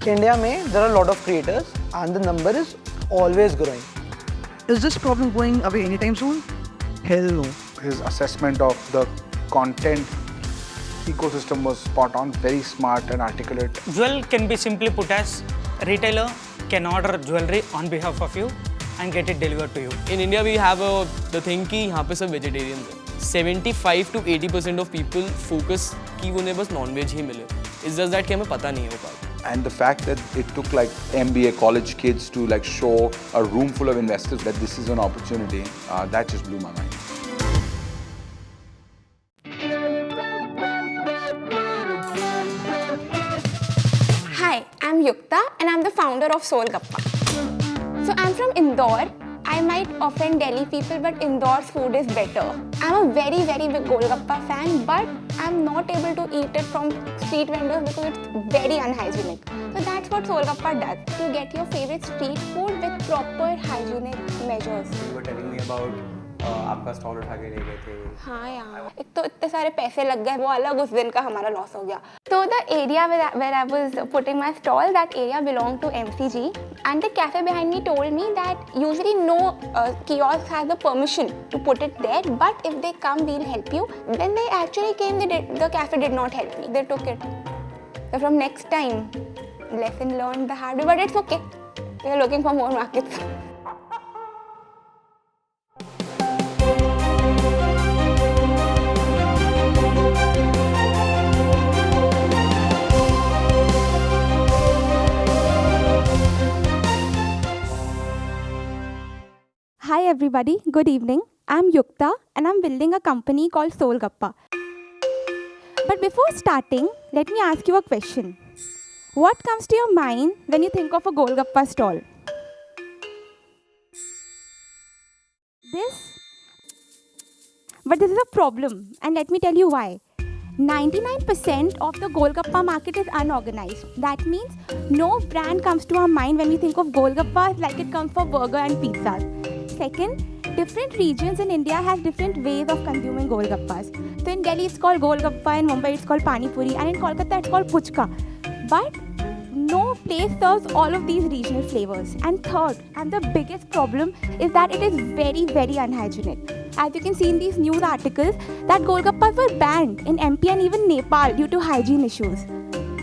India में there are a lot of creators and the number is always growing. Is this problem going away anytime soon? Hell no. His assessment of the content ecosystem was spot on, very smart and articulate. Jewel can be simply put as a retailer can order jewelry on behalf of you and get it delivered to you. In India, we have the thing कि यहाँ पे सब vegetarians हैं. 75 to 80% of people focus कि उन्हें बस non-veg ही मिले. It's just that कि हमें पता नहीं है वो बात. And the fact that it took like MBA college kids to like show a room full of investors that this is an opportunity, that just blew my mind. Hi, I'm Yukta and I'm the founder of Soulgappa. So I'm from Indore. I might offend Delhi people, but Indore's food is better. I'm a very big Golgappa fan, but I'm not able to eat it from street vendors because it's very unhygienic. So that's what Soulgappa does, to get your favorite street food with proper hygienic measures. You were telling me about आपका stall उठा के ले गए थे. हाँ यार, एक तो इतने सारे पैसे लग गए, वो अलग उस दिन का हमारा लॉस हो गया. So the area where I was putting my stall, that area belonged to MCG, and the cafe behind me told me that usually no kiosk has the permission to put it there, but if they come, we'll help you. When they actually came, the cafe did not help me. They took it. So from next time, lesson learned the hard way, but it's okay. We are looking for more markets. Hi everybody, good evening. I'm Yukta and I'm building a company called Soulgappa. But before starting, let me ask you a question. What comes to your mind when you think of a Golgappa stall? But this is a problem, and let me tell you why. 99% of the Golgappa market is unorganized. That means no brand comes to our mind when we think of Golgappas like it comes for burger and pizzas. Second, different regions in India have different ways of consuming Golgappas. So in Delhi it's called Golgappa, in Mumbai it's called Pani Puri, and in Kolkata it's called Puchka. But no place serves all of these regional flavors. And third, and the biggest problem, is that it is very unhygienic. As you can see in these news articles, that Golgappas were banned in MP and even Nepal due to hygiene issues.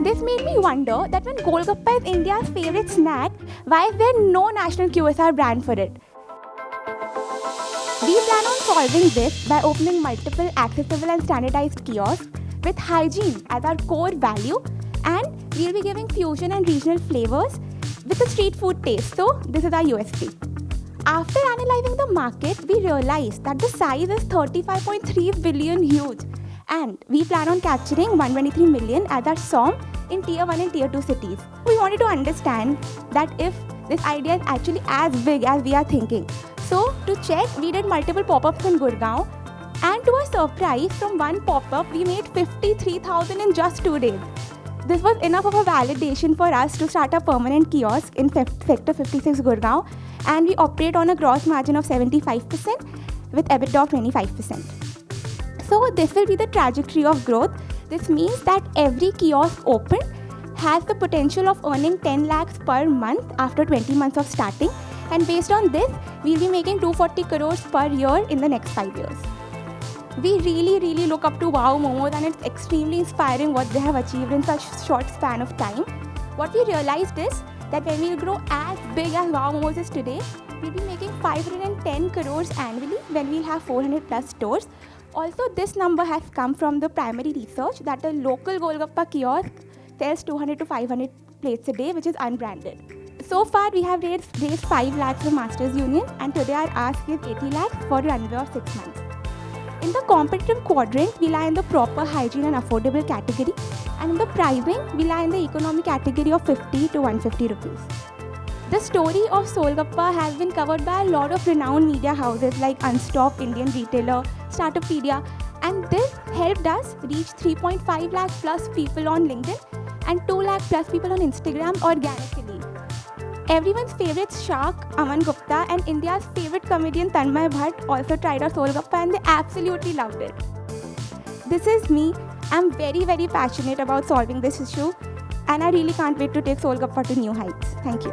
This made me wonder that when Golgappa is India's favorite snack, why is there no national QSR brand for it? We plan on solving this by opening multiple accessible and standardized kiosks with hygiene as our core value, and we'll be giving fusion and regional flavors with a street food taste. So this is our USP. After analyzing the market, we realized that the size is 35.3 billion huge, and we plan on capturing 123 million as our SOM in Tier 1 and Tier 2 cities. We wanted to understand that if this idea is actually as big as we are thinking. So to check, we did multiple pop-ups in Gurgaon, and to our surprise, from one pop-up, we made 53,000 in just 2 days. This was enough of a validation for us to start a permanent kiosk in Sector 56 Gurgaon, and we operate on a gross margin of 75% with EBITDA of 25%. So this will be the trajectory of growth. This means that every kiosk opened has the potential of earning 10 lakhs per month after 20 months of starting, and based on this, we'll be making 240 crores per year in the next 5 years. We really look up to Wow Momos, and it's extremely inspiring what they have achieved in such short span of time. What we realized is that when we'll grow as big as Wow Momos is today, we'll be making 510 crores annually when we'll have 400 plus stores. Also, this number has come from the primary research that a local Golgappa kiosk sells 200 to 500 plates a day, which is unbranded. So far, we have raised 5 lakhs from Masters Union, and today our ask is 80 lakhs for a runway of 6 months. In the competitive quadrant, we lie in the proper hygiene and affordable category, and in the pricing, we lie in the economy category of 50 to 150 rupees. The story of Soulgappa has been covered by a lot of renowned media houses like Unstop, Indian Retailer, Startupedia, and this helped us reach 3.5 lakh plus people on LinkedIn and 2 lakh plus people on Instagram organically. Everyone's favorite shark, Aman Gupta, and India's favorite comedian Tanmay Bhatt also tried our Soulgappa, and they absolutely loved it. This is me. I'm very passionate about solving this issue. and I really can't wait to take Soulgappa to new heights. Thank you.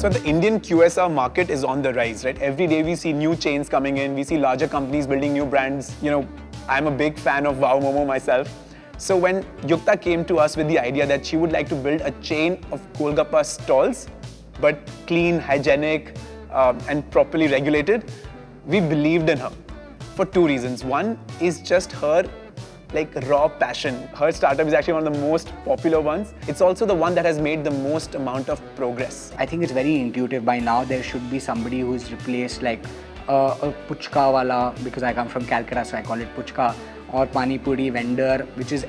So the Indian QSR market is on the rise, right? Every day we see new chains coming in, we see larger companies building new brands. You know, I'm a big fan of Wow Momo myself. So when Yukta came to us with the idea that she would like to build a chain of Golgappa stalls, but clean, hygienic, and properly regulated, we believed in her for two reasons. One is just her raw passion. Her startup is actually one of the most popular ones. It's also the one that has made the most amount of progress. I think it's very intuitive. By now there should be somebody who's replaced like a puchka wala, because I come from Calcutta, so I call it puchka, or pani puri vendor, which is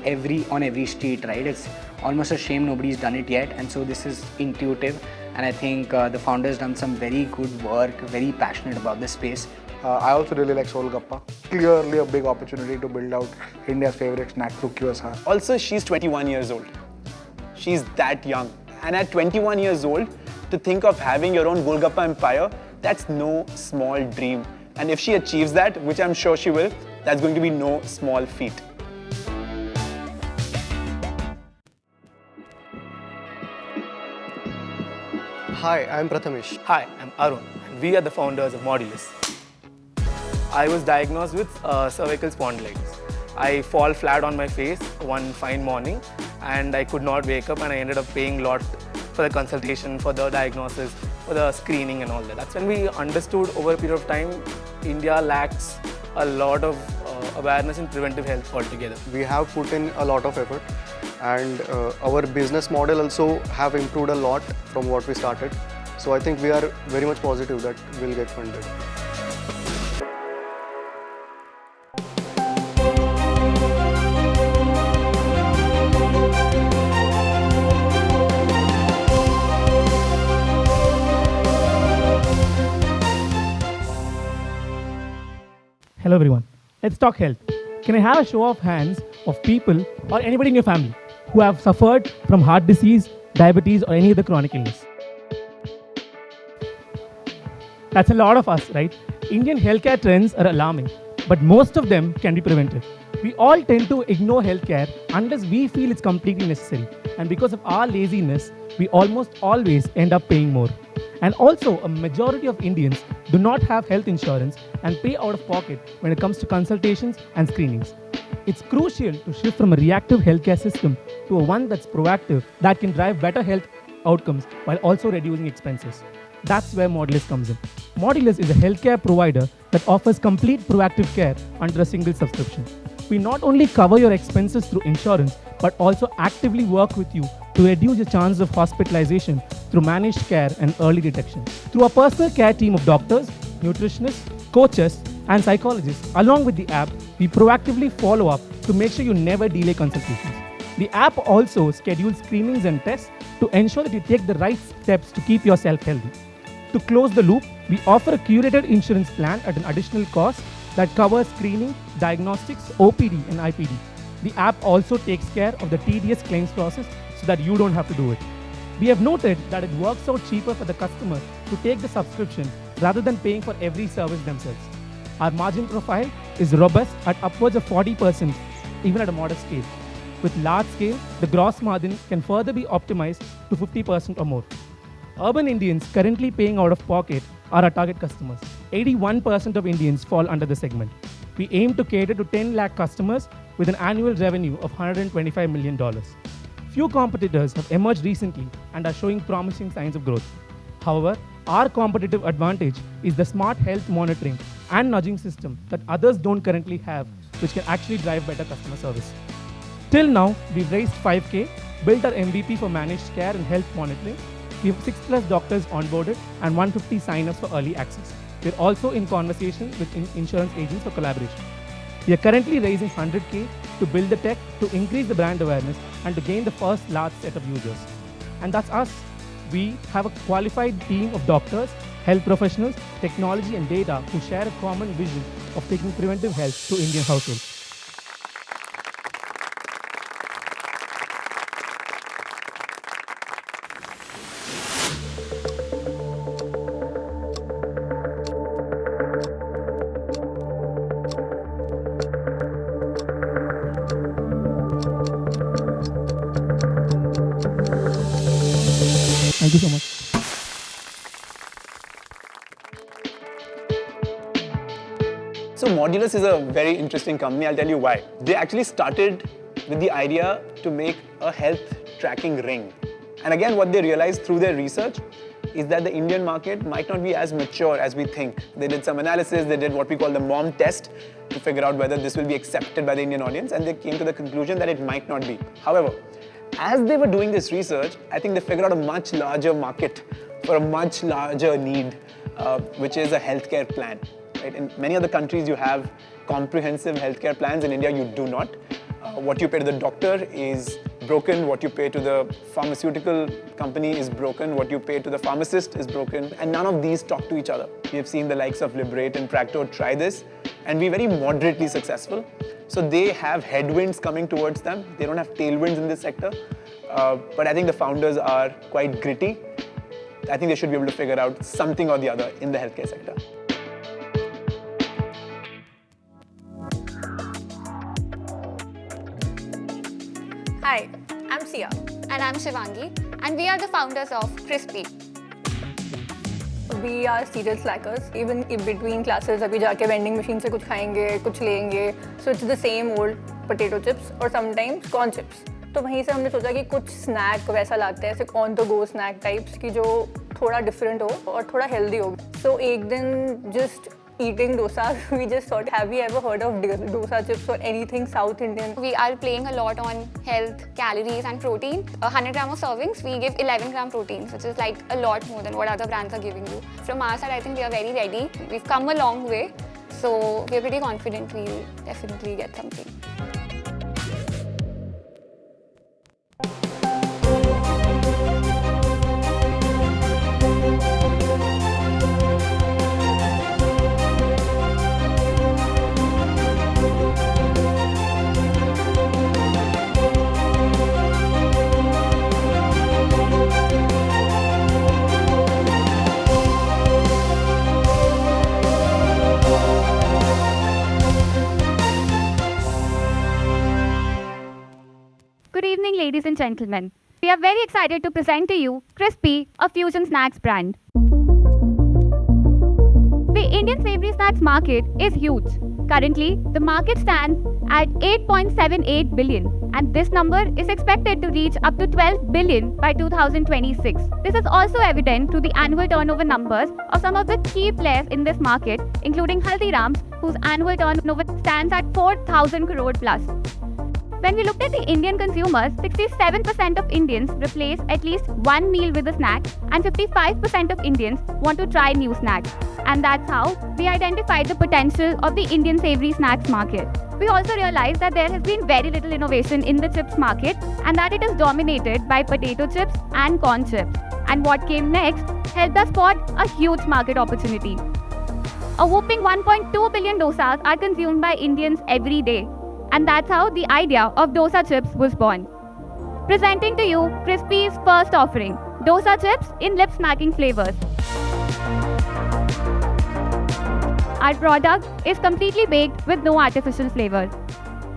on every street, right? It's almost a shame nobody's done it yet, and so this is intuitive, and I think the founder's done some very good work, very passionate about this space. I also really like Soulgappa. Clearly a big opportunity to build out India's favorite snack through QSR. Also, she's 21 years old. She's that young. And at 21 years old, to think of having your own Golgappa empire, that's no small dream. And if she achieves that, which I'm sure she will, that's going to be no small feat. Hi, I'm Prathamesh. Hi, I'm Arun, and we are the founders of Modulus. I was diagnosed with cervical spondylitis. I fall flat on my face one fine morning, and I could not wake up, and I ended up paying a lot for the consultation, for the diagnosis, for the screening and all that. That's when we understood over a period of time, India lacks a lot of awareness in preventive health altogether. We have put in a lot of effort, and our business model also have improved a lot from what we started. So I think we are very much positive that we'll get funded. Hello everyone, let's talk health. Can I have a show of hands of people or anybody in your family who have suffered from heart disease, diabetes or any other chronic illness? That's a lot of us, right? Indian healthcare trends are alarming, but most of them can be prevented. We all tend to ignore healthcare unless we feel it's completely necessary. And because of our laziness, we almost always end up paying more. And also, a majority of Indians do not have health insurance and pay out of pocket when it comes to consultations and screenings. It's crucial to shift from a reactive healthcare system to a one that's proactive, that can drive better health outcomes while also reducing expenses. That's where Modulus comes in. Modulus is a healthcare provider that offers complete proactive care under a single subscription. We not only cover your expenses through insurance, but also actively work with you to reduce your chances of hospitalization through managed care and early detection. Through a personal care team of doctors, nutritionists, coaches, and psychologists, along with the app, we proactively follow up to make sure you never delay consultations. The app also schedules screenings and tests to ensure that you take the right steps to keep yourself healthy. To close the loop, we offer a curated insurance plan at an additional cost that covers screening, diagnostics, OPD, and IPD. The app also takes care of the tedious claims process so that you don't have to do it. We have noted that it works out cheaper for the customer to take the subscription rather than paying for every service themselves. Our margin profile is robust at upwards of 40%, even at a modest scale. With large scale, the gross margin can further be optimized to 50% or more. Urban Indians currently paying out of pocket are our target customers. 81% of Indians fall under the segment. We aim to cater to 10 lakh customers with an annual revenue of $125 million. Few competitors have emerged recently and are showing promising signs of growth. However, our competitive advantage is the smart health monitoring and nudging system that others don't currently have, which can actually drive better customer service. Till now, we've raised 5K, built our MVP for managed care and health monitoring. We have 6+ doctors onboarded and 150 sign-ups for early access. We're also in conversation with insurance agents for collaboration. We are currently raising 100K to build the tech, to increase the brand awareness, and to gain the first large set of users. And that's us. We have a qualified team of doctors, health professionals, technology and data who share a common vision of taking preventive health to Indian households. Thank you so much. So Modulus is a very interesting company. I'll tell you why. They actually started with the idea to make a health tracking ring. And again, what they realized through their research is that the Indian market might not be as mature as we think. They did some analysis, they did what we call the mom test to figure out whether this will be accepted by the Indian audience, and they came to the conclusion that it might not be. However, as they were doing this research, I think they figured out a much larger market for a much larger need, which is a healthcare plan. Right? In many other countries, you have comprehensive healthcare plans. In India, you do not. What you pay to the doctor is broken. What you pay to the pharmaceutical company is broken. What you pay to the pharmacist is broken. And none of these talk to each other. We have seen the likes of Liberate and Practo try this and be very moderately successful. So they have headwinds coming towards them. They don't have tailwinds in this sector. But I think the founders are quite gritty. I think they should be able to figure out something or the other in the healthcare sector. Hi, I'm Sia. And I'm Shivangi, and we are the founders of Crispee. We are serial slackers. Even in between classes, अभी जाके vending machine से कुछ खाएंगे, कुछ लेंगे. So it's the same old potato chips or sometimes corn chips. तो वहीं से हमने सोचा कि कुछ snack वैसा लाते हैं, ऐसे on the go snack types की जो थोड़ा different हो और थोड़ा healthy हो. So एक दिन just eating dosa, we just thought, have you ever heard of dosa chips or anything South Indian? We are playing a lot on health, calories and protein. 100 gram of servings, we give 11 gram proteins, which is like a lot more than what other brands are giving you. From our side, I think we are very ready. We've come a long way, so we're pretty confident we'll definitely get something. Good evening, ladies and gentlemen. We are very excited to present to you Crispee, a fusion snacks brand. The Indian savory snacks market is huge. Currently, the market stands at 8.78 billion, and this number is expected to reach up to 12 billion by 2026. This is also evident through the annual turnover numbers of some of the key players in this market, including Haldiram's, whose annual turnover stands at 4,000 crore plus. When we looked at the Indian consumers, 67% of Indians replace at least one meal with a snack, and 55% of Indians want to try new snacks. And that's how we identified the potential of the Indian savory snacks market. We also realized that there has been very little innovation in the chips market and that it is dominated by potato chips and corn chips. And what came next helped us spot a huge market opportunity. A whopping 1.2 billion dosas are consumed by Indians every day. And that's how the idea of dosa chips was born. Presenting to you Crispee's first offering, dosa chips in lip-smacking flavors. Our product is completely baked with no artificial flavors.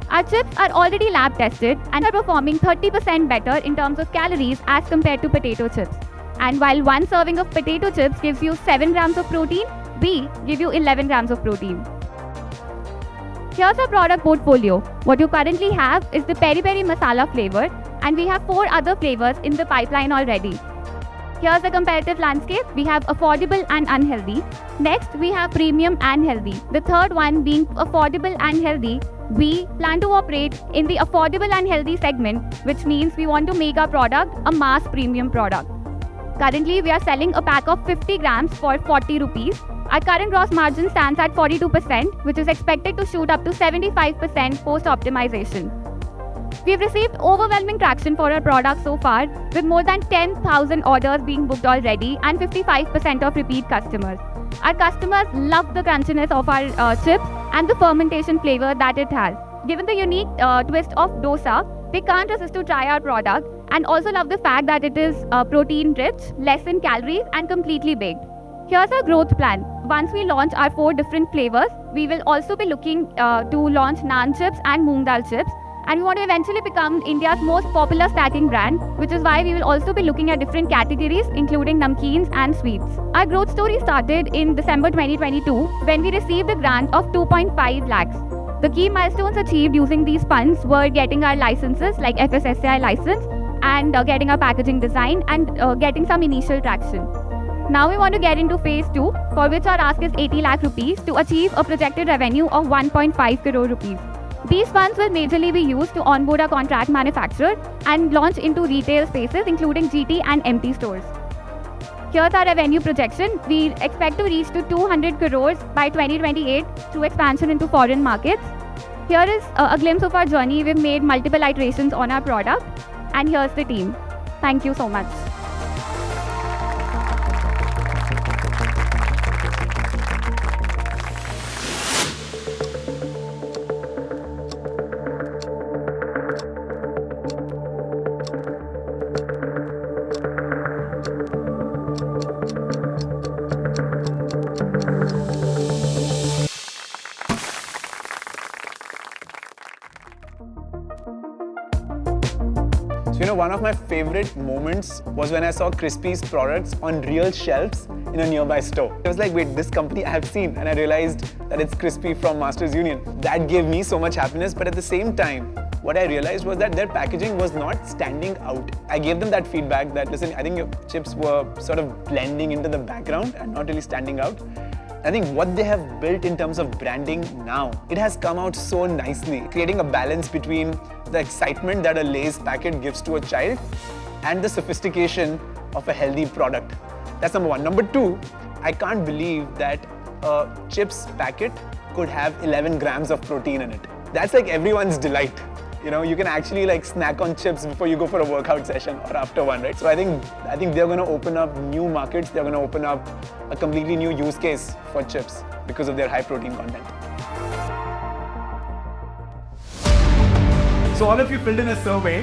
Our chips are already lab tested and are performing 30% better in terms of calories as compared to potato chips. And while one serving of potato chips gives you 7 grams of protein, we give you 11 grams of protein. Here's our product portfolio. What you currently have is the peri peri masala flavor, and we have 4 other flavors in the pipeline already. Here's the competitive landscape. We have affordable and unhealthy. Next, we have premium and healthy. The third one being affordable and healthy. We plan to operate in the affordable and healthy segment, which means we want to make our product a mass premium product. Currently, we are selling a pack of 50 grams for 40 rupees. Our current gross margin stands at 42%, which is expected to shoot up to 75% post-optimization. We've received overwhelming traction for our product so far, with more than 10,000 orders being booked already and 55% of repeat customers. Our customers love the crunchiness of our chips and the fermentation flavor that it has. Given the unique twist of dosa, they can't resist to try our product and also love the fact that it is protein rich, less in calories and completely baked. Here's our growth plan. Once we launch our 4 different flavors, we will also be looking to launch naan chips and moong dal chips. And we want to eventually become India's most popular snacking brand, which is why we will also be looking at different categories, including namkeens and sweets. Our growth story started in December 2022, when we received a grant of 2.5 lakhs. The key milestones achieved using these funds were getting our licenses, like FSSAI license, and getting our packaging design, and getting some initial traction. Now we want to get into phase 2, for which our ask is 80 lakh rupees to achieve a projected revenue of 1.5 crore rupees. These funds will majorly be used to onboard a contract manufacturer and launch into retail spaces, including GT and MT stores. Here's our revenue projection. We expect to reach to 200 crores by 2028 through expansion into foreign markets. Here is a glimpse of our journey. We've made multiple iterations on our product, and here's the team. Thank you so much. So, one of my favorite moments was when I saw Crispee's products on real shelves in a nearby store. I was like, wait, this company I have seen, and I realized that it's Crispee from Masters Union. That gave me so much happiness, but at the same time, what I realized was that their packaging was not standing out. I gave them that feedback that, listen, I think your chips were sort of blending into the background and not really standing out. I think what they have built in terms of branding now, it has come out so nicely, creating a balance between the excitement that a Lay's packet gives to a child and the sophistication of a healthy product. That's number one. Number two, I can't believe that a chips packet could have 11 grams of protein in it. That's like everyone's delight. You can actually like snack on chips before you go for a workout session or after one, right? So I think they're going to open up new markets. They're going to open up a completely new use case for chips because of their high protein content. So all of you filled in a survey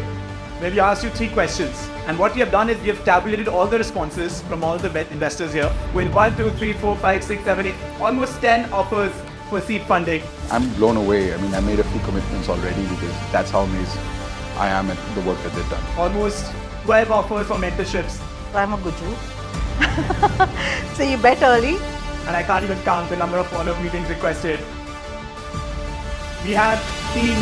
where we asked you 3 questions. And what we have done is we have tabulated all the responses from all the investors here with 1, 2, 3, 4, 5, 6, 7, 8, almost 10 offers for seed funding. I'm blown away. I mean, I made a few commitments already because that's how amazed I am at the work that they've done. Almost 12 offers for mentorships. I'm a guju. So you bet early. And I can't even count the number of follow-up meetings requested. We have seen